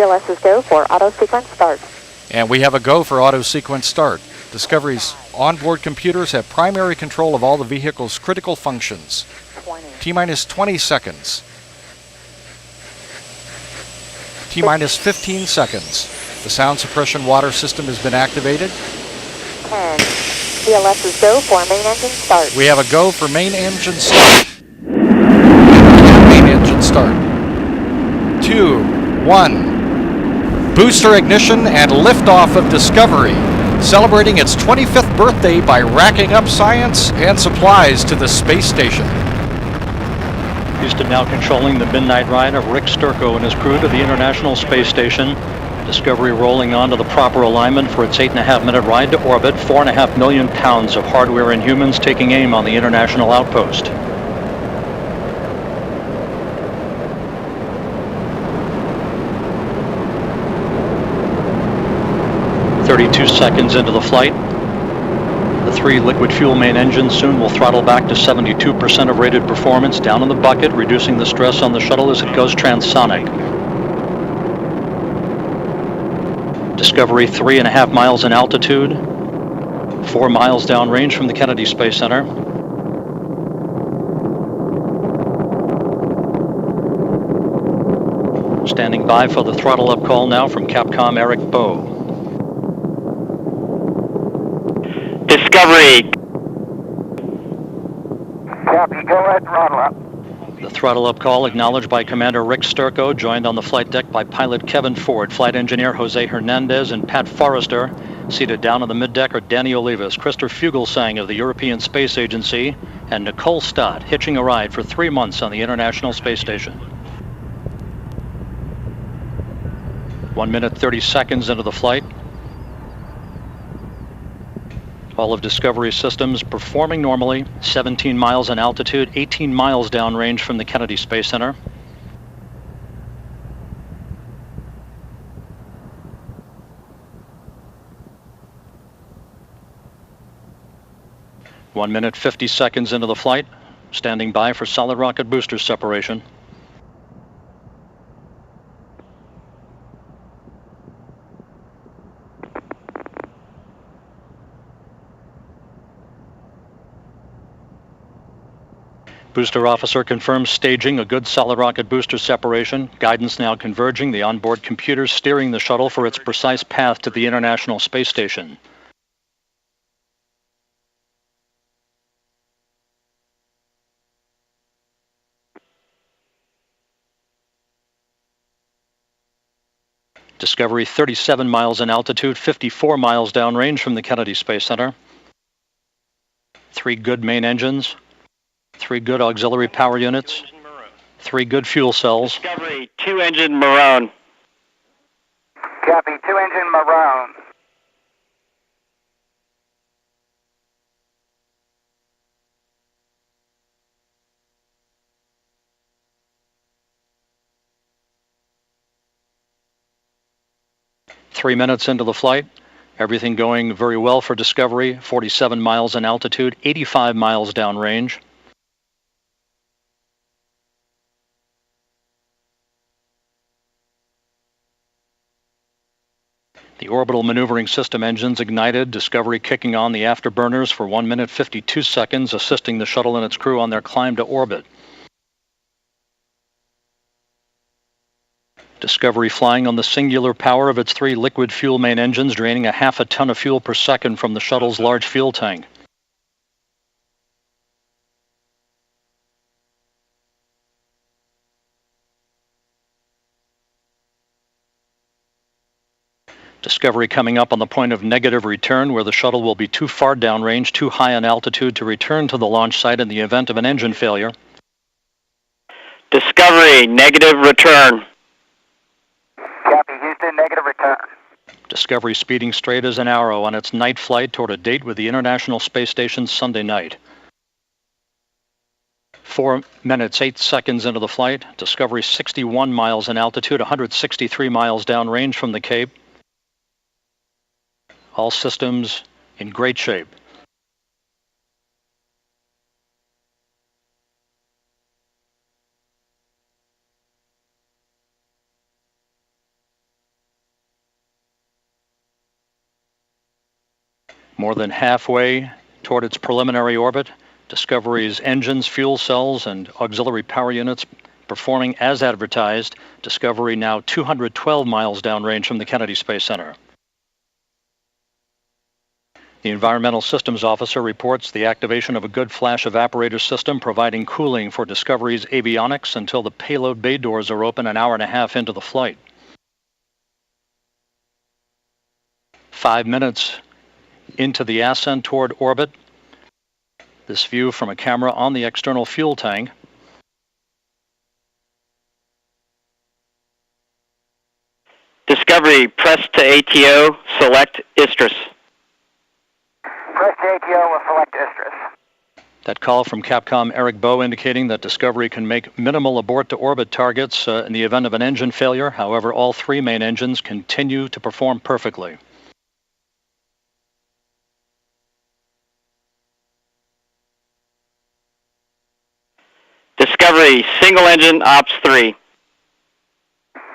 TLS is go for auto sequence start. And we have a go for auto sequence start. Discovery's onboard computers have primary control of all the vehicle's critical functions. T-minus 20 seconds. T-minus 15 seconds. The sound suppression water system has been activated. 10. TLS is go for main engine start. We have a go for main engine start. Main engine start. 2, 1. Booster ignition and liftoff of Discovery, celebrating its 25th birthday by racking up science and supplies to the space station. Houston now controlling the midnight ride of Rick Sturckow and his crew to the International Space Station. Discovery rolling on to the proper alignment for its 8.5-minute ride to orbit. 4.5 million pounds of hardware and humans taking aim on the International Outpost. "32 seconds into the flight. The 3 liquid fuel main engines soon will throttle back to 72% of rated performance down in the bucket, reducing the stress on the shuttle as it goes transonic. Discovery 3.5 miles in altitude, 4 miles downrange from the Kennedy Space Center. Standing by for the throttle up call now from Capcom Eric Bowe. Discovery. Copy, go ahead, throttle up. The throttle up call acknowledged by Commander Rick Sturckow, joined on the flight deck by pilot Kevin Ford, flight engineer Jose Hernandez, and Pat Forrester. Seated down on the middeck are Danny Olivas, Christopher Fugelsang of the European Space Agency, and Nicole Stott, hitching a ride for 3 months on the International Space Station. 1 minute 30 seconds into the flight. All of Discovery's systems performing normally. 17 miles in altitude, 18 miles downrange from the Kennedy Space Center. One minute 50 seconds into the flight. Standing by for solid rocket booster separation. Booster officer confirms staging a good solid rocket booster separation. Guidance now converging, the onboard computers steering the shuttle for its precise path to the International Space Station. Discovery 37 miles in altitude, 54 miles downrange from the Kennedy Space Center. 3 good main engines. 3 good auxiliary power units, 3 good fuel cells. Discovery, 2-engine Maroon. Copy, 2-engine Maroon. Three minutes into the flight, everything going very well for Discovery. 47 miles in altitude, 85 miles downrange. The orbital maneuvering system engines ignited, Discovery kicking on the afterburners for 1 minute 52 seconds, assisting the shuttle and its crew on their climb to orbit. Discovery flying on the singular power of its 3 liquid fuel main engines, draining 1/2 ton of fuel per second from the shuttle's large fuel tank. Discovery coming up on the point of negative return, where the shuttle will be too far downrange, too high in altitude to return to the launch site in the event of an engine failure. Discovery, negative return. Copy, Houston, negative return. Discovery speeding straight as an arrow on its night flight toward a date with the International Space Station Sunday night. 4 minutes 8 seconds into the flight, Discovery 61 miles in altitude, 163 miles downrange from the Cape. All systems in great shape. More than halfway toward its preliminary orbit, Discovery's engines, fuel cells, and auxiliary power units performing as advertised. Discovery now 212 miles downrange from the Kennedy Space Center. The Environmental Systems Officer reports the activation of a good flash evaporator system providing cooling for Discovery's avionics until the payload bay doors are open an hour and a half into the flight. 5 minutes into the ascent toward orbit. This view from a camera on the external fuel tank. Discovery, press to ATO, select ISTRIS. Press to ATO will select ISTRIS. That call from Capcom Eric Bowe indicating that Discovery can make minimal abort-to-orbit targets in the event of an engine failure. However, all 3 main engines continue to perform perfectly. Discovery, single engine, Ops 3.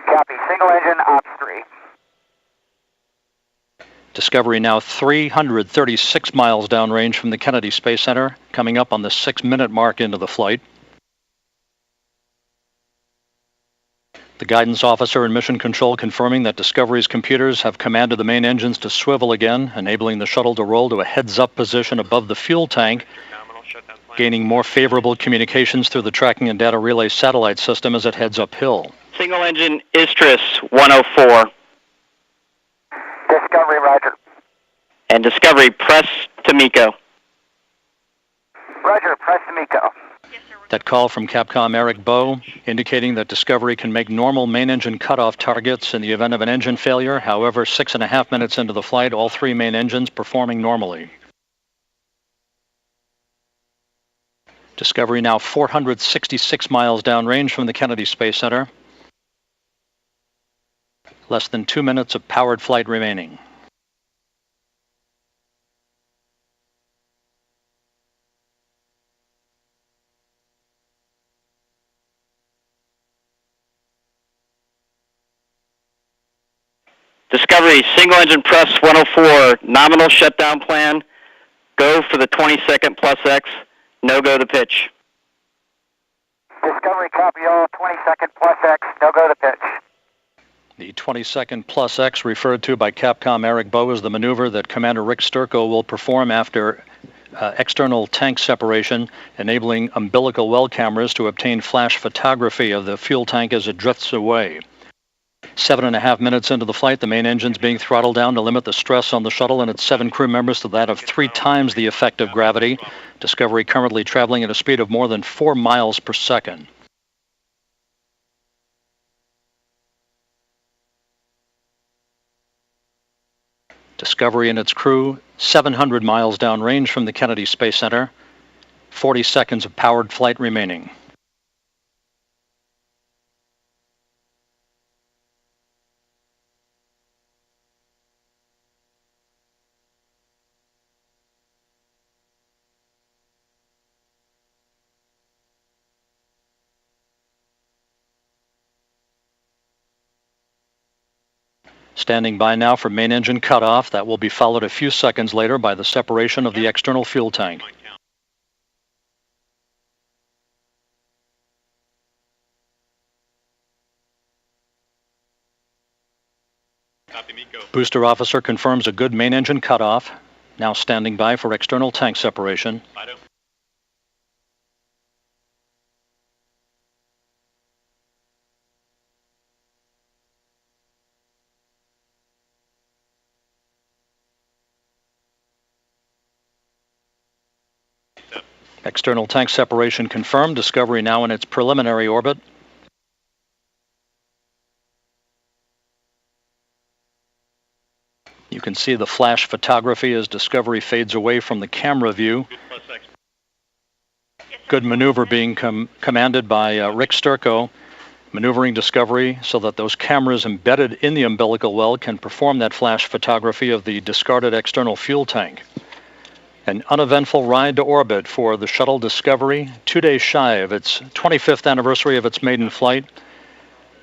Copy, single engine, Ops 3. Discovery now 336 miles downrange from the Kennedy Space Center, coming up on the 6-minute mark into the flight. The guidance officer in Mission Control confirming that Discovery's computers have commanded the main engines to swivel again, enabling the shuttle to roll to a heads-up position above the fuel tank, gaining more favorable communications through the tracking and data relay satellite system as it heads uphill. Single engine, ISTRIS, 104. Discovery, roger. And Discovery, press to MECO. Roger, press to MECO. That call from Capcom Eric Bowe indicating that Discovery can make normal main engine cutoff targets in the event of an engine failure. However, 6.5 minutes into the flight, all 3 main engines performing normally. Discovery now 466 miles downrange from the Kennedy Space Center. Less than 2 minutes of powered flight remaining. Discovery, single engine, press 104, nominal shutdown plan, go for the 20-second plus X, no go to pitch. Discovery, copy all, 20-second plus X, no go to pitch. The 20-second plus X referred to by Capcom Eric Bowe is the maneuver that Commander Rick Sturckow will perform after external tank separation, enabling umbilical well cameras to obtain flash photography of the fuel tank as it drifts away. 7.5 minutes into the flight, the main engine's being throttled down to limit the stress on the shuttle and its 7 crew members to that of 3 times the effect of gravity. Discovery currently traveling at a speed of more than 4 miles per second. Discovery and its crew 700 miles downrange from the Kennedy Space Center. 40 seconds of powered flight remaining. Standing by now for main engine cutoff. That will be followed a few seconds later by the separation of the external fuel tank. Booster officer confirms a good main engine cutoff. Now standing by for external tank separation. External tank separation confirmed. Discovery now in its preliminary orbit. You can see the flash photography as Discovery fades away from the camera view. Good maneuver being commanded by Rick Sturckow, maneuvering Discovery so that those cameras embedded in the umbilical well can perform that flash photography of the discarded external fuel tank. An uneventful ride to orbit for the shuttle Discovery, 2 days shy of its 25th anniversary of its maiden flight,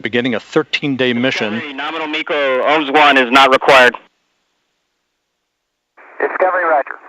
beginning a 13-day mission. Nominal MECO, OMS 1 is not required. Discovery, roger.